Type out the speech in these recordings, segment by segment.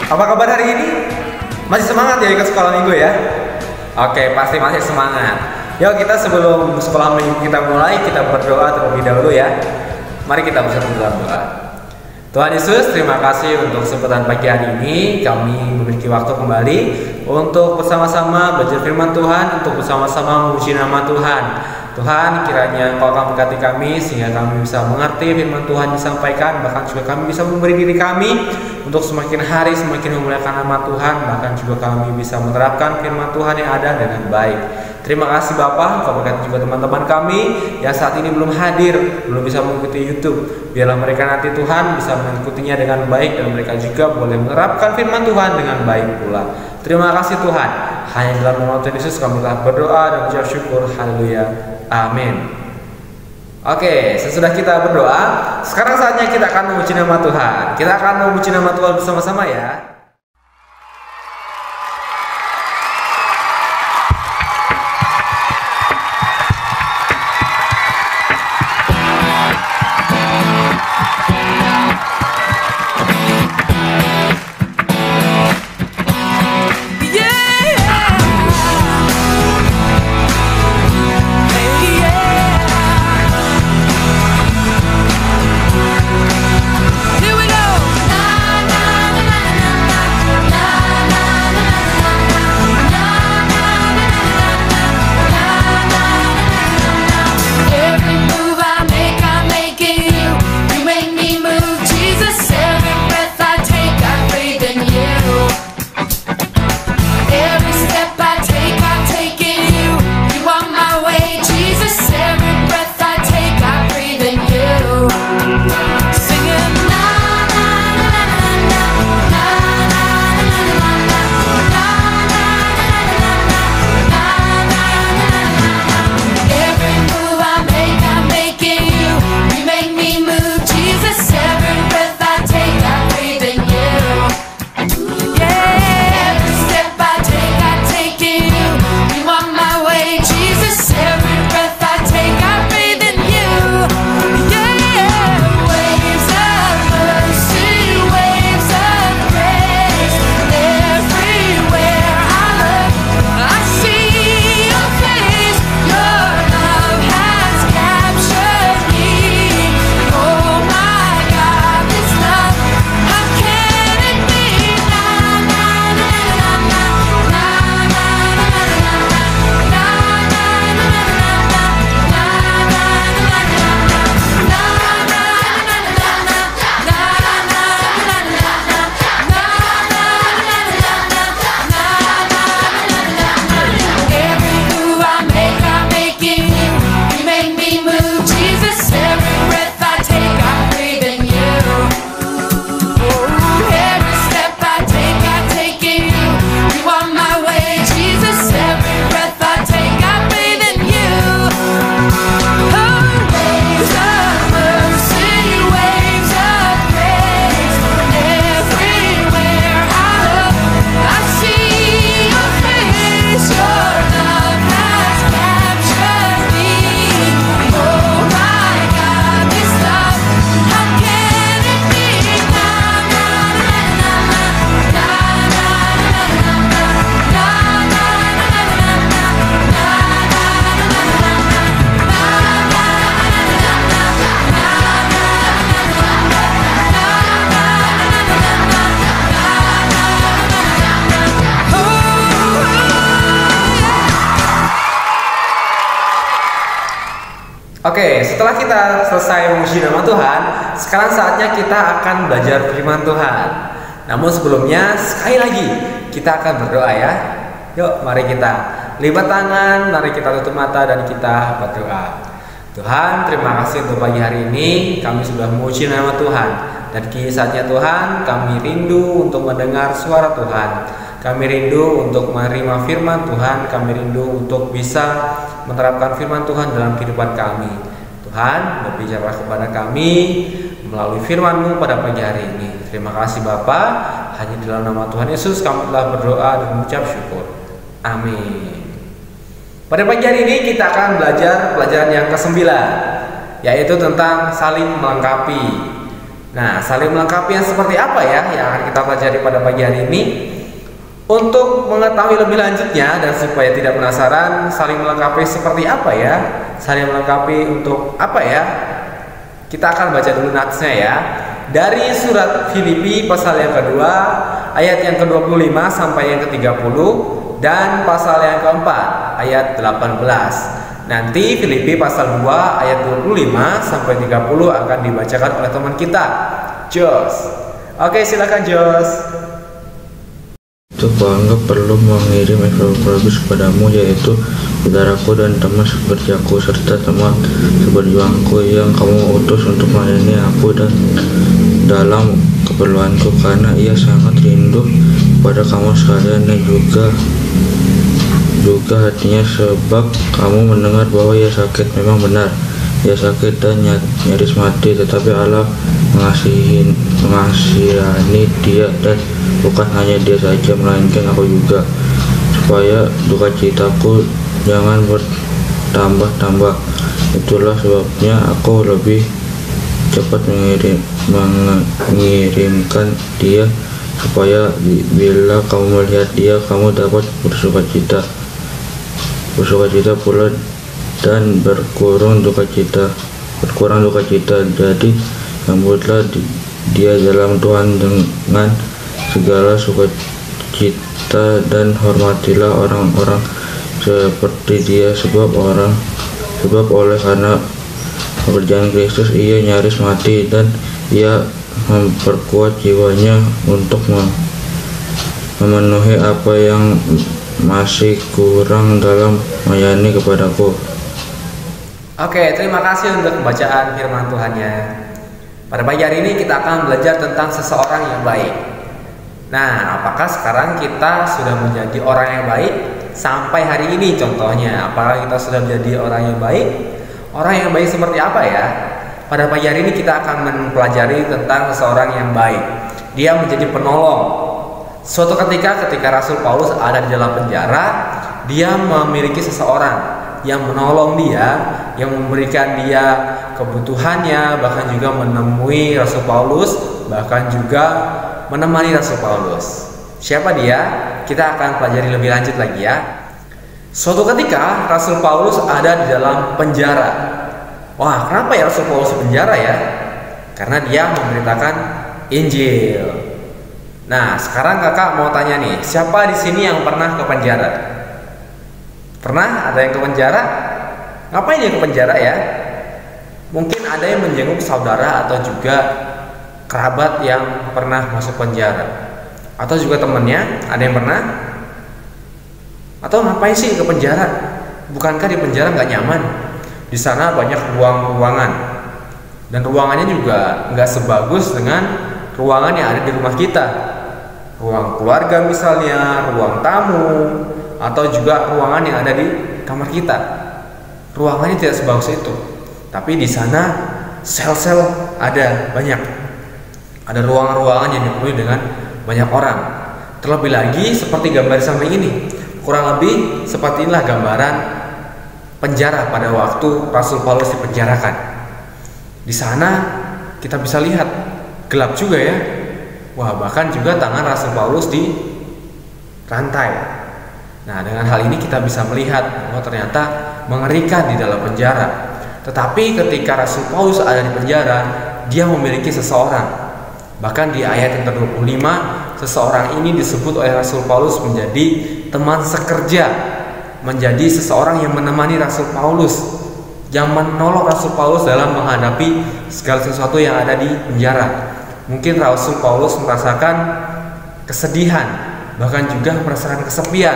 Apa kabar hari ini? Masih semangat ya ikut sekolah minggu ya? Oke, pasti masih semangat. Yuk kita sebelum sekolah minggu kita mulai, kita berdoa terlebih dahulu ya. Mari kita bersatu dalam doa. Tuhan Yesus, terima kasih untuk kesempatan pagi hari ini. Kami memiliki waktu kembali untuk bersama-sama belajar firman Tuhan, untuk bersama-sama memuji nama Tuhan. Tuhan, kiranya Engkau akan berkati kami sehingga kami bisa mengerti firman Tuhan disampaikan, bahkan juga kami bisa memberi diri kami untuk semakin hari semakin memuliakan nama Tuhan, bahkan juga kami bisa menerapkan firman Tuhan yang ada dengan baik. Terima kasih Bapak, Engkau berkati juga teman-teman kami yang saat ini belum hadir, belum bisa mengikuti YouTube. Biarlah mereka nanti Tuhan bisa mengikutinya dengan baik dan mereka juga boleh menerapkan firman Tuhan dengan baik pula. Terima kasih Tuhan. Hanya dalam nama Tuhan Yesus kami telah berdoa dan mengucap syukur. Haleluya. Amin. Oke, sesudah kita berdoa, sekarang saatnya kita akan memuji nama Tuhan. Kita akan memuji nama Tuhan bersama-sama ya. Oke, setelah kita selesai memuji nama Tuhan, sekarang saatnya kita akan belajar firman Tuhan. Namun sebelumnya, sekali lagi kita akan berdoa ya. Yuk, mari kita lipat tangan, mari kita tutup mata dan kita berdoa. Tuhan, terima kasih untuk pagi hari ini kami sudah memuji nama Tuhan. Dan kini saatnya Tuhan, kami rindu untuk mendengar suara Tuhan. Kami rindu untuk menerima firman Tuhan. Kami rindu untuk bisa menerapkan firman Tuhan dalam kehidupan kami. Tuhan, berbicara kepada kami melalui firman-Mu pada pagi hari ini. Terima kasih Bapa. Hanya di dalam nama Tuhan Yesus kami telah berdoa dan mengucap syukur. Amin. Pada pagi hari ini kita akan belajar pelajaran yang ke-9, yaitu tentang saling melengkapi. Nah, saling melengkapi yang seperti apa ya yang akan kita pelajari pada pagi hari ini? Untuk mengetahui lebih lanjutnya dan supaya tidak penasaran saling melengkapi seperti apa ya, saling melengkapi untuk apa ya, kita akan baca dulu natsnya ya. Dari surat Filipi pasal yang kedua ayat yang ke-25 sampai yang ke-30 dan pasal yang keempat ayat 18. Nanti Filipi pasal 2 ayat 25 sampai 30 akan dibacakan oleh teman kita, Jos. Oke, silakan Jos. Itu kuanggap perlu mengirim Epafroditus kepadamu, yaitu saudaraku dan teman sekerjaku serta teman seberjuangku yang kamu utus untuk melayani aku dan dalam keperluanku, karena ia sangat rindu kepada kamu sekalian dan juga hatinya, sebab kamu mendengar bahwa ia sakit. Memang benar, ia sakit dan nyaris mati, tetapi Allah mengasihani dia, dan bukan hanya dia saja melainkan aku juga, supaya duka citaku jangan bertambah-tambah. Itulah sebabnya aku lebih cepat mengirimkan dia, supaya bila kamu melihat dia kamu dapat bersuka cita pula dan berkurang duka cita. Jadi sambutlah dia dalam Tuhan dengan segala sukacita dan hormatilah orang-orang seperti dia, sebab oleh karena pekerjaan Kristus ia nyaris mati, dan ia memperkuat jiwanya untuk memenuhi apa yang masih kurang dalam melayani kepadaku. Oke, terima kasih untuk bacaan firman Tuhannya. Pada pagi hari ini kita akan belajar tentang seseorang yang baik. Nah, apakah sekarang kita sudah menjadi orang yang baik sampai hari ini contohnya? Apakah kita sudah menjadi orang yang baik? Orang yang baik seperti apa ya? Pada pagi hari ini kita akan mempelajari tentang seseorang yang baik. Dia menjadi penolong. Suatu ketika Rasul Paulus ada di dalam penjara, dia memiliki seseorang yang menolong dia, yang memberikan dia kebutuhannya, bahkan juga menemui Rasul Paulus, bahkan juga menemani Rasul Paulus. Siapa dia? Kita akan pelajari lebih lanjut lagi ya. Suatu ketika Rasul Paulus ada di dalam penjara. Wah, kenapa ya Rasul Paulus di penjara ya? Karena dia memberitakan Injil. Nah, sekarang kakak mau tanya nih, siapa di sini yang pernah ke penjara? Pernah ada yang ke penjara? Ngapain dia ke penjara ya? Mungkin ada yang menjenguk saudara atau juga kerabat yang pernah masuk penjara, atau juga temennya, ada yang pernah? Atau ngapain sih ke penjara? Bukankah di penjara nggak nyaman? Di sana banyak ruangan, dan ruangannya juga nggak sebagus dengan ruangan yang ada di rumah kita. Ruang keluarga misalnya, ruang tamu, atau juga ruangan yang ada di kamar kita. Ruangannya tidak sebagus itu. Tapi di sana sel-sel ada banyak. Ada ruangan-ruangan yang dipenuhi dengan banyak orang. Terlebih lagi seperti gambar samping ini. Kurang lebih seperti inilah gambaran penjara pada waktu Rasul Paulus dipenjarakan. Di sana kita bisa lihat gelap juga ya. Wah, bahkan juga tangan Rasul Paulus di rantai. Nah, dengan hal ini kita bisa melihat bahwa ternyata mengerikan di dalam penjara. Tetapi ketika Rasul Paulus ada di penjara, dia memiliki seseorang. Bahkan di ayat yang ke-25, seseorang ini disebut oleh Rasul Paulus menjadi teman sekerja, menjadi seseorang yang menemani Rasul Paulus, yang menolong Rasul Paulus dalam menghadapi segala sesuatu yang ada di penjara. Mungkin Rasul Paulus merasakan kesedihan, bahkan juga merasakan kesepian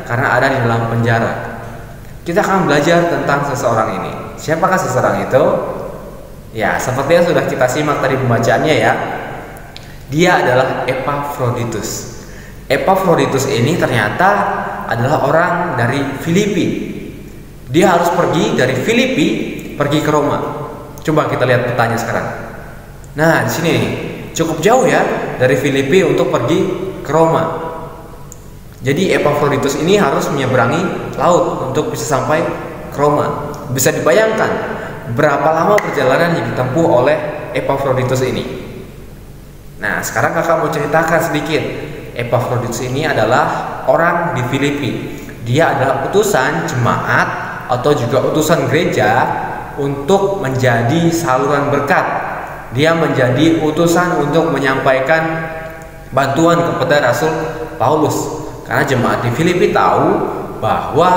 karena ada di dalam penjara. Kita akan belajar tentang seseorang ini. Siapakah seseorang itu? Ya, seperti yang sudah kita simak tadi pembacaannya ya. Dia adalah Epafroditus. Epafroditus ini ternyata adalah orang dari Filipi. Dia harus pergi dari Filipi pergi ke Roma. Coba kita lihat petanya sekarang. Nah, di sini nih, cukup jauh ya dari Filipi untuk pergi ke Roma. Jadi Epafroditus ini harus menyeberangi laut untuk bisa sampai ke Roma. Bisa dibayangkan berapa lama perjalanan yang ditempuh oleh Epafroditus ini. Nah, sekarang kakak mau ceritakan sedikit. Epafroditus ini adalah orang di Filipi. Dia adalah utusan jemaat atau juga utusan gereja untuk menjadi saluran berkat. Dia menjadi utusan untuk menyampaikan bantuan kepada Rasul Paulus. Karena jemaat di Filipi tahu bahwa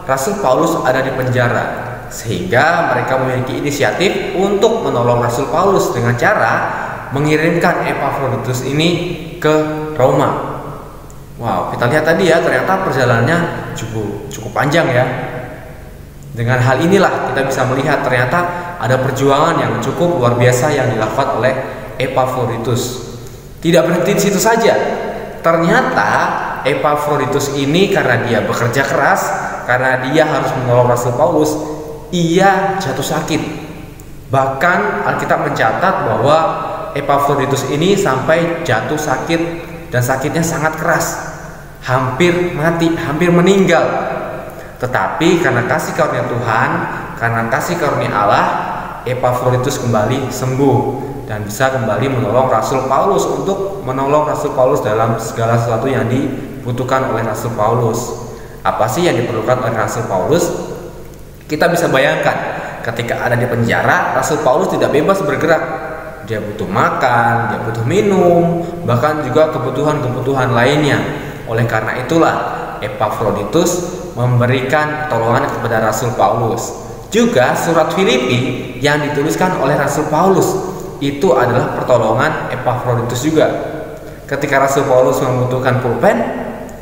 Rasul Paulus ada di penjara, sehingga mereka memiliki inisiatif untuk menolong Rasul Paulus dengan cara mengirimkan Epafroditus ini ke Roma. Wow, kita lihat tadi ya, ternyata perjalanannya cukup panjang ya. Dengan hal inilah kita bisa melihat ternyata ada perjuangan yang cukup luar biasa yang dilakukan oleh Epafroditus. Tidak berhenti di situ saja. Ternyata Epafroditus ini karena dia bekerja keras, karena dia harus menolong Rasul Paulus, ia jatuh sakit. Bahkan Alkitab mencatat bahwa Epafroditus ini sampai jatuh sakit dan sakitnya sangat keras, hampir mati, hampir meninggal. Tetapi karena kasih karunia Tuhan, karena kasih karunia Allah, Epafroditus kembali sembuh dan bisa kembali menolong Rasul Paulus untuk menolong Rasul Paulus dalam segala sesuatu yang dibutuhkan oleh Rasul Paulus. Apa sih yang diperlukan oleh Rasul Paulus? Kita bisa bayangkan ketika ada di penjara, Rasul Paulus tidak bebas bergerak. Dia butuh makan, dia butuh minum, bahkan juga kebutuhan-kebutuhan lainnya. Oleh karena itulah Epafroditus memberikan pertolongan kepada Rasul Paulus. Juga surat Filipi yang dituliskan oleh Rasul Paulus itu adalah pertolongan Epafroditus juga. Ketika Rasul Paulus membutuhkan pulpen,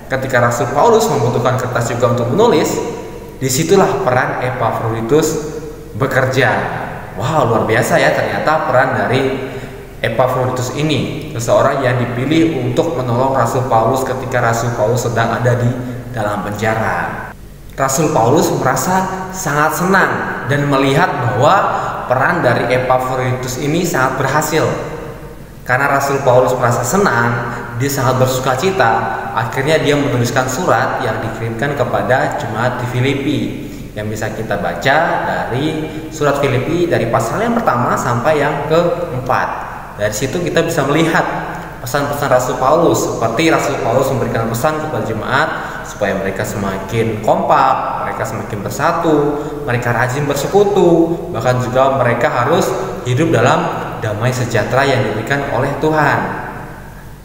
ketika Rasul Paulus membutuhkan kertas juga untuk menulis, disitulah peran Epafroditus bekerja. Wow, luar biasa ya, ternyata peran dari Epafroditus ini, seseorang yang dipilih untuk menolong Rasul Paulus ketika Rasul Paulus sedang ada di dalam penjara. Rasul Paulus merasa sangat senang dan melihat bahwa peran dari Epafroditus ini sangat berhasil. Karena Rasul Paulus merasa senang, dia sangat bersuka cita. Akhirnya dia menuliskan surat yang dikirimkan kepada jemaat di Filipi, yang bisa kita baca dari surat Filipi dari pasal yang pertama sampai yang keempat. Dari situ kita bisa melihat pesan-pesan Rasul Paulus, seperti Rasul Paulus memberikan pesan kepada jemaat supaya mereka semakin kompak, mereka semakin bersatu, mereka rajin bersekutu, bahkan juga mereka harus hidup dalam damai sejahtera yang diberikan oleh Tuhan.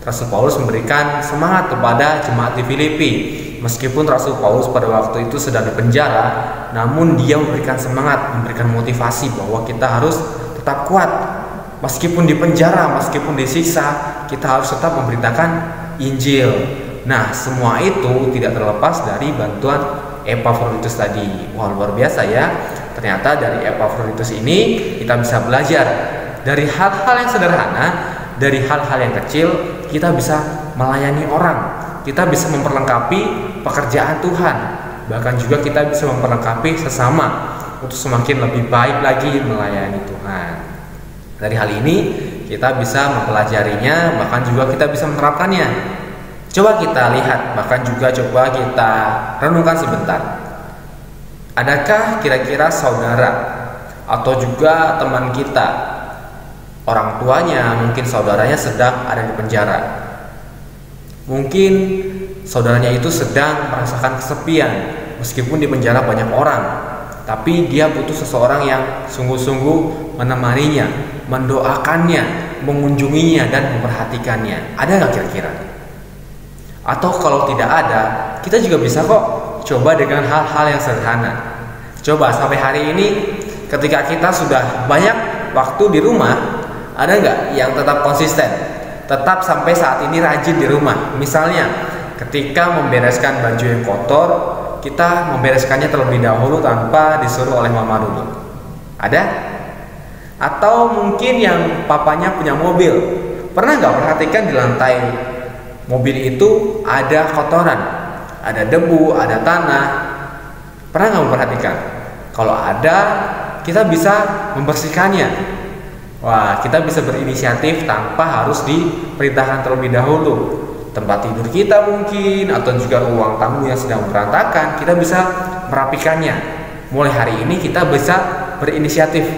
Rasul Paulus memberikan semangat kepada jemaat di Filipi. Meskipun Rasul Paulus pada waktu itu sedang di penjara, namun dia memberikan semangat, memberikan motivasi bahwa kita harus tetap kuat. Meskipun di penjara, meskipun disiksa, kita harus tetap memberitakan Injil. Nah, semua itu tidak terlepas dari bantuan Epafroditus tadi. Wah, luar biasa ya. Ternyata dari Epafroditus ini kita bisa belajar dari hal-hal yang sederhana, dari hal-hal yang kecil, kita bisa melayani orang. Kita bisa memperlengkapi pekerjaan Tuhan. Bahkan juga kita bisa memperlengkapi sesama untuk semakin lebih baik lagi melayani Tuhan. Dari hal ini kita bisa mempelajarinya, bahkan juga kita bisa menerapkannya. Coba kita lihat, bahkan juga coba kita renungkan sebentar. Adakah kira-kira saudara atau juga teman kita, orang tuanya, mungkin saudaranya sedang ada di penjara? Mungkin saudaranya itu sedang merasakan kesepian, meskipun di penjara banyak orang, tapi dia butuh seseorang yang sungguh-sungguh menemaninya, mendoakannya, mengunjunginya, dan memperhatikannya. Ada nggak kira-kira? Atau kalau tidak ada, kita juga bisa kok coba dengan hal-hal yang sederhana. Coba sampai hari ini, ketika kita sudah banyak waktu di rumah, ada nggak yang tetap konsisten? Tetap sampai saat ini rajin di rumah. Misalnya ketika membereskan baju yang kotor, kita membereskannya terlebih dahulu tanpa disuruh oleh mama dulu. Ada? Atau mungkin yang papanya punya mobil, pernah nggak perhatikan di lantai mobil itu ada kotoran, ada debu, ada tanah? Pernah nggak memperhatikan? Kalau ada, kita bisa membersihkannya. Wah, kita bisa berinisiatif tanpa harus diperintahkan terlebih dahulu. Tempat tidur kita mungkin, atau juga ruang tamu yang sedang berantakan, kita bisa merapikannya. Mulai hari ini kita bisa berinisiatif.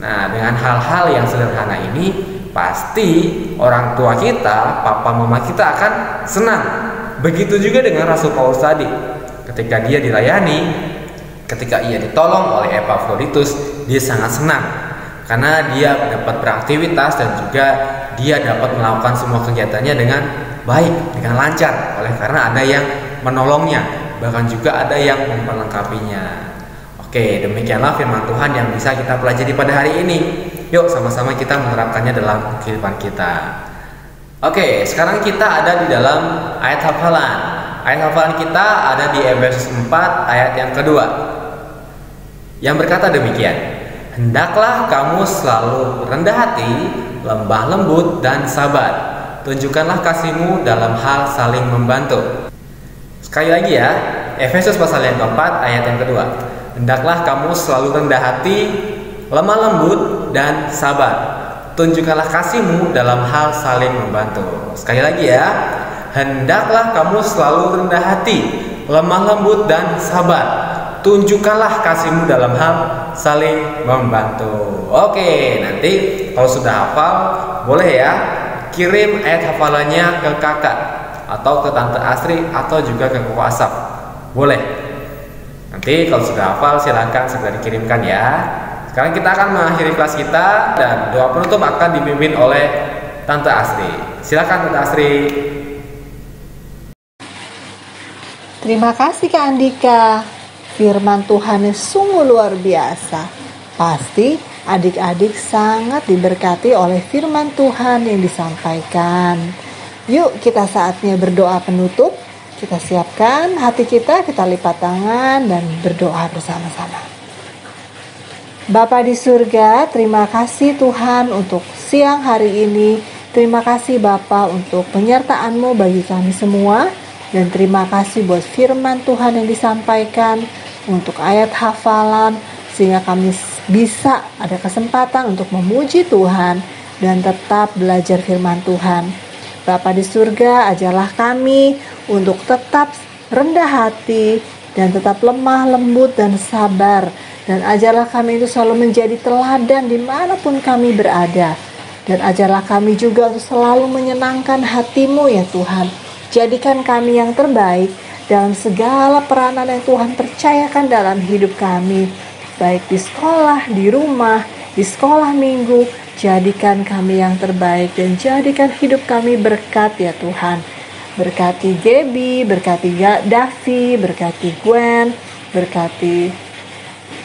Nah, dengan hal-hal yang sederhana ini, pasti orang tua kita, papa mama kita akan senang. Begitu juga dengan Rasul Paulus tadi. Ketika dia dilayani, ketika ia ditolong oleh Epafroditus, dia sangat senang karena dia dapat beraktivitas dan juga dia dapat melakukan semua kegiatannya dengan baik, dengan lancar, oleh karena ada yang menolongnya, bahkan juga ada yang memperlengkapinya. Oke, demikianlah firman Tuhan yang bisa kita pelajari pada hari ini. Yuk sama-sama kita menerapkannya dalam kehidupan kita. Oke, sekarang kita ada di dalam ayat hafalan. Ayat hafalan kita ada di Efesus 4 ayat yang kedua, yang berkata demikian: hendaklah kamu selalu rendah hati, lemah lembut dan sabar. Tunjukkanlah kasihmu dalam hal saling membantu. Sekali lagi ya, Efesus pasal yang keempat ayat yang kedua. Hendaklah kamu selalu rendah hati, lemah lembut dan sabar. Tunjukkanlah kasihmu dalam hal saling membantu. Sekali lagi ya, hendaklah kamu selalu rendah hati, lemah lembut dan sabar. Tunjukkanlah kasihmu dalam hal saling membantu. Oke, nanti kalau sudah hafal, boleh ya kirim ayat hafalannya ke kakak atau ke tante Asri atau juga ke koko Asap. Boleh. Nanti kalau sudah hafal silakan segera dikirimkan ya. Sekarang kita akan mengakhiri kelas kita dan doa penutup akan dipimpin oleh tante Asri. Silakan tante Asri. Terima kasih Kak Andika. Firman Tuhan sungguh luar biasa. Pasti adik-adik sangat diberkati oleh firman Tuhan yang disampaikan. Yuk kita saatnya berdoa penutup. Kita siapkan hati kita lipat tangan dan berdoa bersama-sama. Bapa di surga, terima kasih Tuhan untuk siang hari ini. Terima kasih Bapa untuk penyertaan-Mu bagi kami semua. Dan terima kasih buat firman Tuhan yang disampaikan, untuk ayat hafalan, sehingga kami bisa ada kesempatan untuk memuji Tuhan dan tetap belajar firman Tuhan. Bapa di surga, ajarlah kami untuk tetap rendah hati dan tetap lemah lembut dan sabar. Dan ajarlah kami itu selalu menjadi teladan dimanapun kami berada. Dan ajarlah kami juga untuk selalu menyenangkan hati-Mu ya Tuhan. Jadikan kami yang terbaik dalam segala peranan yang Tuhan percayakan dalam hidup kami. Baik di sekolah, di rumah, di sekolah minggu. Jadikan kami yang terbaik dan jadikan hidup kami berkat ya Tuhan. Berkati Gaby, berkati Davi, berkati Gwen, berkati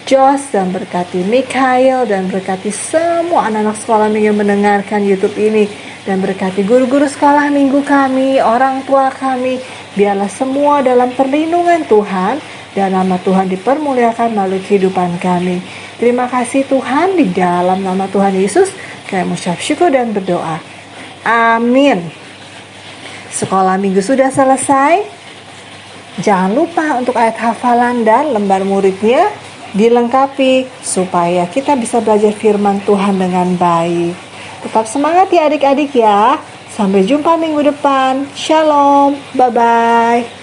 Josh, dan berkati Mikhail, dan berkati semua anak-anak sekolah minggu yang mendengarkan YouTube ini. Dan berkati guru-guru sekolah minggu kami, orang tua kami. Biarlah semua dalam perlindungan Tuhan dan nama Tuhan dipermuliakan melalui kehidupan kami. Terima kasih Tuhan, di dalam nama Tuhan Yesus kami mengucap syukur dan berdoa. Amin. Sekolah minggu sudah selesai. Jangan lupa untuk ayat hafalan dan lembar muridnya dilengkapi supaya kita bisa belajar firman Tuhan dengan baik. Tetap semangat ya adik-adik ya. Sampai jumpa minggu depan. Shalom. Bye-bye.